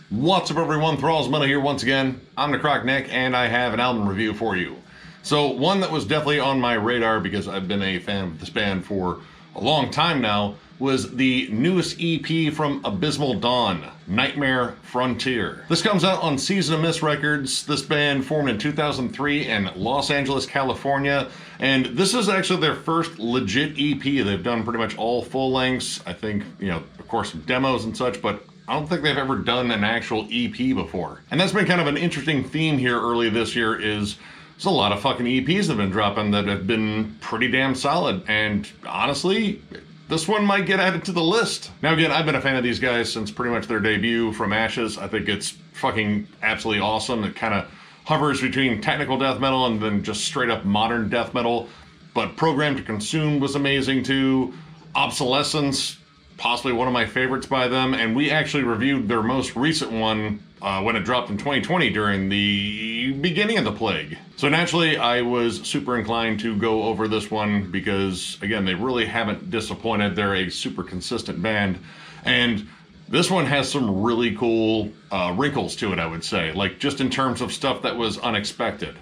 What's up everyone, Thralls here once again. I'm Necrotic Nick and I have an album review for you. So one that was definitely on my radar because I've been a fan of this band for a long time now was the newest EP from Abysmal Dawn, Nightmare Frontier. This comes out on Season of Mist Records. This band formed in 2003 in Los Angeles, California, and this is actually their first legit EP. They've done pretty much all full lengths, I think, of course, some demos and such, but I don't think they've ever done an actual EP before. And that's been kind of an interesting theme here early this year is there's a lot of fucking EPs that have been dropping that have been pretty damn solid, and honestly, this one might get added to the list. Now again, I've been a fan of these guys since pretty much their debut from Ashes. I think it's fucking absolutely awesome. It kind of hovers between technical death metal and then just straight up modern death metal. But Programmed to Consume was amazing too. Obsolescence, possibly one of my favorites by them. And we actually reviewed their most recent one when it dropped in 2020 during the beginning of the plague. So naturally, I was super inclined to go over this one because, again, they really haven't disappointed. They're a super consistent band. And this one has some really cool wrinkles to it, I would say, like just in terms of stuff that was unexpected.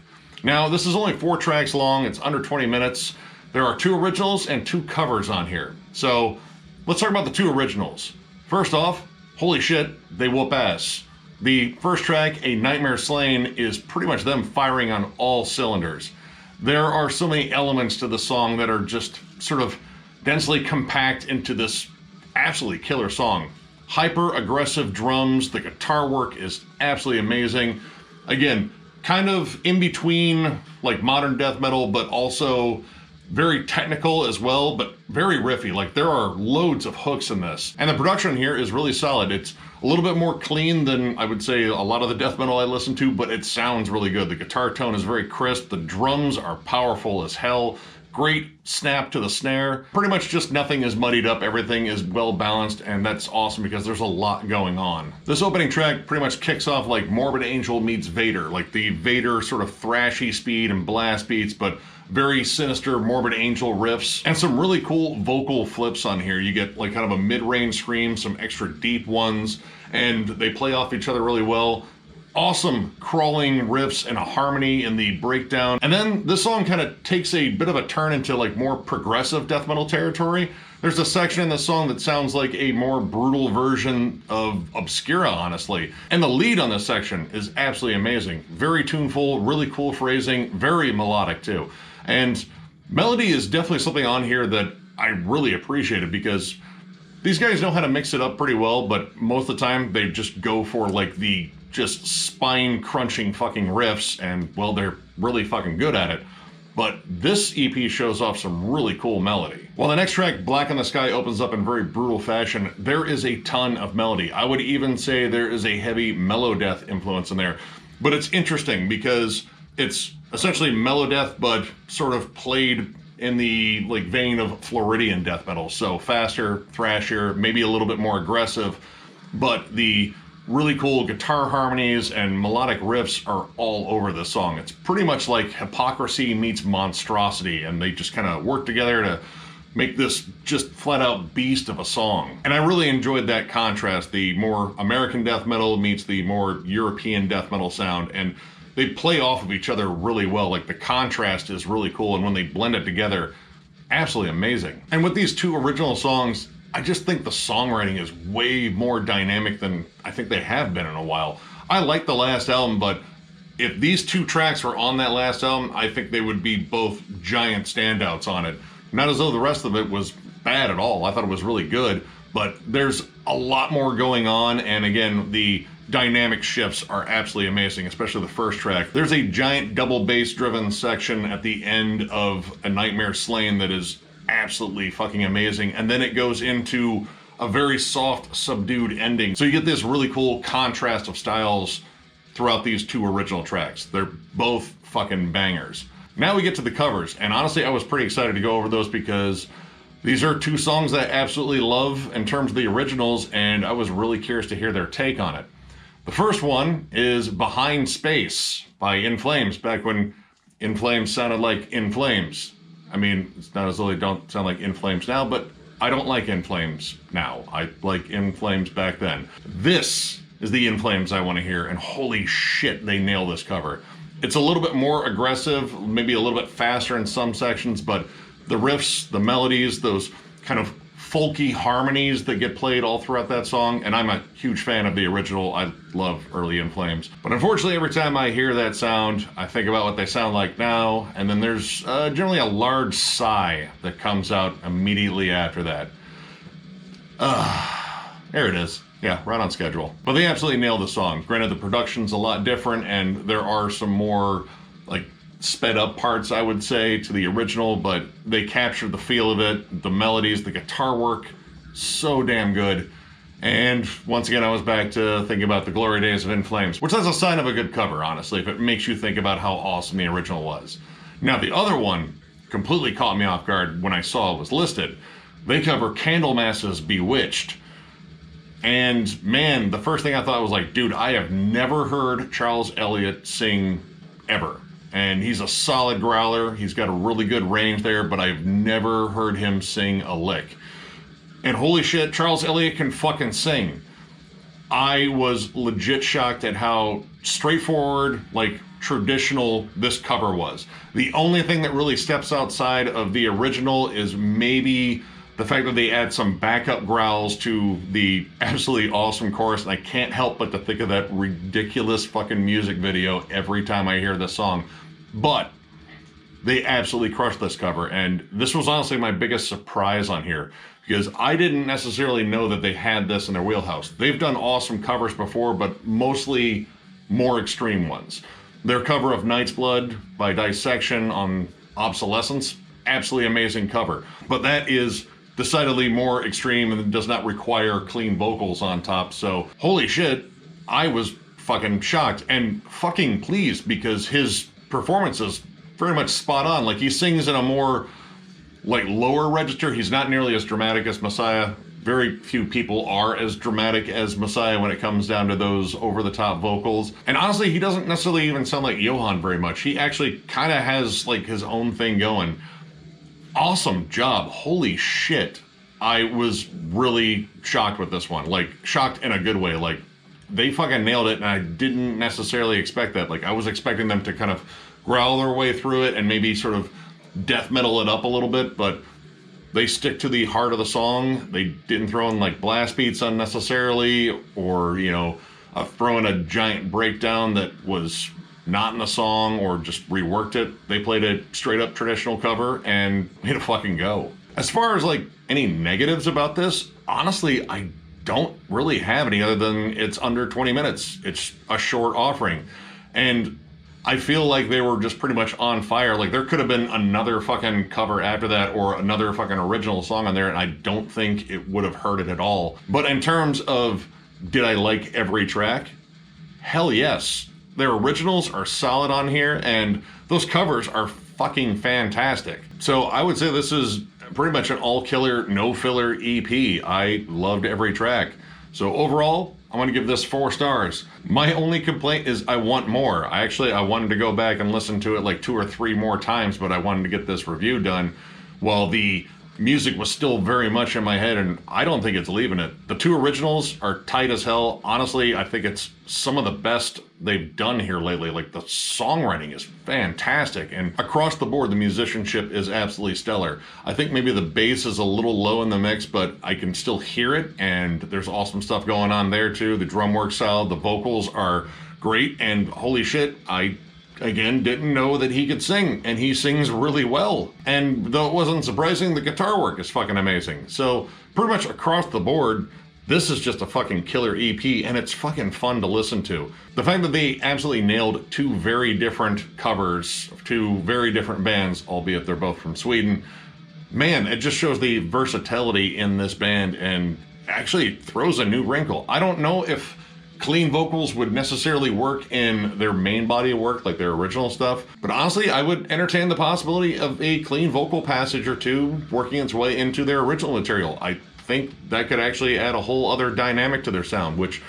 Now, this is only 4 tracks long. It's under 20 minutes. There are 2 originals and 2 covers on here. So let's talk about the 2 originals. First off, holy shit, they whoop ass. The first track, A Nightmare Slain, is pretty much them firing on all cylinders. There are so many elements to the song that are just sort of densely compact into this absolutely killer song. Hyper-aggressive drums, the guitar work is absolutely amazing. Again, kind of in between like modern death metal, but also very technical as well, but very riffy. Like there are loads of hooks in this. And the production here is really solid. It's a little bit more clean than I would say a lot of the death metal I listen to, but it sounds really good. The guitar tone is very crisp. The drums are powerful as hell. Great snap to the snare. Pretty much just nothing is muddied up. Everything is well balanced, and that's awesome because there's a lot going on. This opening track pretty much kicks off like Morbid Angel meets Vader, like the Vader sort of thrashy speed and blast beats, but very sinister Morbid Angel riffs, and some really cool vocal flips on here. You get like kind of a mid-range scream, some extra deep ones, and they play off each other really well. Awesome crawling riffs and a harmony in the breakdown. And then this song kind of takes a bit of a turn into like more progressive death metal territory. There's a section in the song that sounds like a more brutal version of Obscura, honestly. And the lead on this section is absolutely amazing. Very tuneful, really cool phrasing, very melodic too. And melody is definitely something on here that I really appreciated because these guys know how to mix it up pretty well, but most of the time they just go for like the just spine-crunching fucking riffs, and well, they're really fucking good at it. But this EP shows off some really cool melody. While the next track, Black in the Sky, opens up in very brutal fashion, there is a ton of melody. I would even say there is a heavy melodeath influence in there. But it's interesting because it's essentially melodeath, but sort of played in the like vein of Floridian death metal. So faster, thrashier, maybe a little bit more aggressive, but the really cool guitar harmonies and melodic riffs are all over this song. It's pretty much like Hypocrisy meets Monstrosity, and they just kind of work together to make this just flat out beast of a song. And I really enjoyed that contrast, the more American death metal meets the more European death metal sound, and they play off of each other really well. Like the contrast is really cool, and when they blend it together, absolutely amazing. And with these 2 original songs, I just think the songwriting is way more dynamic than I think they have been in a while. I like the last album, but if these 2 tracks were on that last album, I think they would be both giant standouts on it. Not as though the rest of it was bad at all. I thought it was really good, but there's a lot more going on, and again, the dynamic shifts are absolutely amazing, especially the first track. There's a giant double bass driven section at the end of A Nightmare Slain that is absolutely fucking amazing, and then it goes into a very soft, subdued ending. So you get this really cool contrast of styles throughout these 2 original tracks. They're both fucking bangers. Now we get to the covers, and honestly I was pretty excited to go over those because these are 2 songs that I absolutely love in terms of the originals, and I was really curious to hear their take on it. The first one is Behind Space by In Flames, back when In Flames sounded like In Flames. I mean, it's not as though they don't sound like In Flames now, but I don't like In Flames now. I like In Flames back then. This is the In Flames I want to hear, and holy shit, they nail this cover. It's a little bit more aggressive, maybe a little bit faster in some sections, but the riffs, the melodies, those kind of folky harmonies that get played all throughout that song, and I'm a huge fan of the original. I love early In Flames. But unfortunately, every time I hear that sound, I think about what they sound like now, and then there's generally a large sigh that comes out immediately after that. There it is. Yeah, right on schedule. But they absolutely nailed the song. Granted, the production's a lot different, and there are some more, like, sped up parts, I would say, to the original, but they captured the feel of it, the melodies, the guitar work, so damn good. And once again, I was back to thinking about the glory days of In Flames, which is a sign of a good cover, honestly, if it makes you think about how awesome the original was. Now, the other one completely caught me off guard when I saw it was listed. They cover Candlemass's Bewitched. And man, the first thing I thought was like, dude, I have never heard Charles Elliott sing ever. And he's a solid growler. He's got a really good range there, but I've never heard him sing a lick. And holy shit, Charles Elliott can fucking sing. I was legit shocked at how straightforward, like, traditional this cover was. The only thing that really steps outside of the original is maybe the fact that they add some backup growls to the absolutely awesome chorus, and I can't help but to think of that ridiculous fucking music video every time I hear this song. But they absolutely crushed this cover, and this was honestly my biggest surprise on here, because I didn't necessarily know that they had this in their wheelhouse. They've done awesome covers before, but mostly more extreme ones. Their cover of Night's Blood by Dissection on Obsolescence, absolutely amazing cover. But that is decidedly more extreme and does not require clean vocals on top, so holy shit, I was fucking shocked and fucking pleased, because his performance is very much spot on. Like, he sings in a more, like, lower register. He's not nearly as dramatic as Messiah. Very few people are as dramatic as Messiah when it comes down to those over-the-top vocals. And honestly, he doesn't necessarily even sound like Johann very much. He actually kind of has, like, his own thing going. Awesome job. Holy shit. I was really shocked with this one. Like, shocked in a good way. Like, they fucking nailed it, and I didn't necessarily expect that. Like, I was expecting them to kind of growl their way through it and maybe sort of death metal it up a little bit, but they stick to the heart of the song. They didn't throw in, like, blast beats unnecessarily, or, you know, throw in a giant breakdown that was not in the song, or just reworked it. They played a straight up traditional cover and made it fucking go. As far as, like, any negatives about this, honestly, I don't really have any, other than it's under 20 minutes. It's a short offering. And I feel like they were just pretty much on fire. Like, there could have been another fucking cover after that, or another fucking original song on there, and I don't think it would have hurt it at all. But in terms of, did I like every track? Hell yes. Their originals are solid on here, and those covers are fucking fantastic. So I would say this is pretty much an all-killer, no-filler EP. I loved every track. So overall, I'm going to give this 4 stars. My only complaint is I want more. I wanted to go back and listen to it like 2 or 3 more times, but I wanted to get this review done while the music was still very much in my head, and I don't think it's leaving it. The 2 originals are tight as hell. Honestly, I think it's some of the best they've done here lately. Like, the songwriting is fantastic, and across the board, the musicianship is absolutely stellar. I think maybe the bass is a little low in the mix, but I can still hear it, and there's awesome stuff going on there too. The drum work's solid, the vocals are great, and holy shit, I again didn't know that he could sing, and he sings really well. And though it wasn't surprising, the guitar work is fucking amazing. So pretty much across the board, this is just a fucking killer EP, and it's fucking fun to listen to. The fact that they absolutely nailed 2 very different covers of 2 very different bands, albeit they're both from Sweden, man, it just shows the versatility in this band, and actually throws a new wrinkle. I don't know if clean vocals would necessarily work in their main body of work, like their original stuff, but honestly, I would entertain the possibility of a clean vocal passage or 2 working its way into their original material. I think that could actually add a whole other dynamic to their sound, which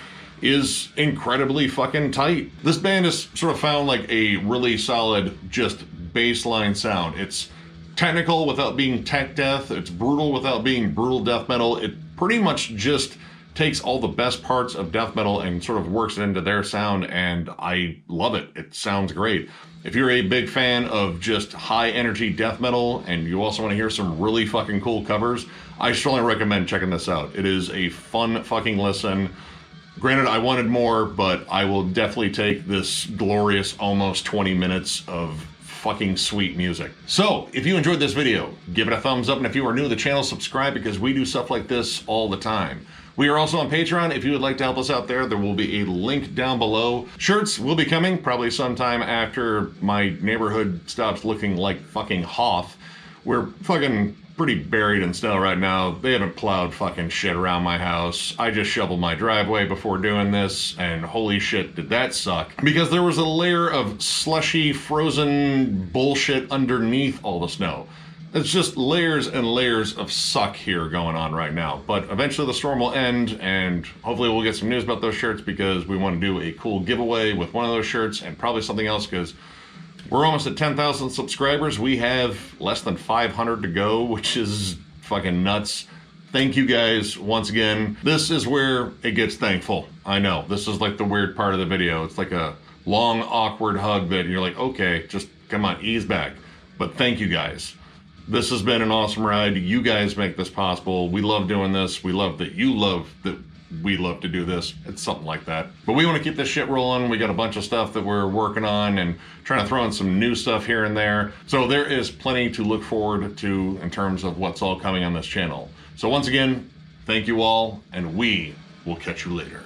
is incredibly fucking tight. This band has sort of found like a really solid, just baseline sound. It's technical without being tech death. It's brutal without being brutal death metal. It pretty much just takes all the best parts of death metal and sort of works it into their sound, and I love it. It sounds great. If you're a big fan of just high energy death metal and you also want to hear some really fucking cool covers, I strongly recommend checking this out. It is a fun fucking listen. Granted, I wanted more, but I will definitely take this glorious almost 20 minutes of fucking sweet music. So, if you enjoyed this video, give it a thumbs up, and if you are new to the channel, subscribe, because we do stuff like this all the time. We are also on Patreon. If you would like to help us out there will be a link down below. Shirts will be coming probably sometime after my neighborhood stops looking like fucking Hoth. We're fucking pretty buried in snow right now. They haven't plowed fucking shit around my house. I just shoveled my driveway before doing this, and holy shit, did that suck. Because there was a layer of slushy, frozen bullshit underneath all the snow. It's just layers and layers of suck here going on right now. But eventually the storm will end, and hopefully we'll get some news about those shirts, because we want to do a cool giveaway with one of those shirts and probably something else, because we're almost at 10,000 subscribers. We have less than 500 to go, which is fucking nuts. Thank you guys once again. This is where it gets thankful. I know, this is like the weird part of the video. It's like a long, awkward hug that you're like, okay, just come on, ease back. But thank you guys. This has been an awesome ride. You guys make this possible. We love doing this. We love that you love that we love to do this. It's something like that. But we want to keep this shit rolling. We got a bunch of stuff that we're working on and trying to throw in some new stuff here and there. So there is plenty to look forward to in terms of what's all coming on this channel. So once again, thank you all, and we will catch you later.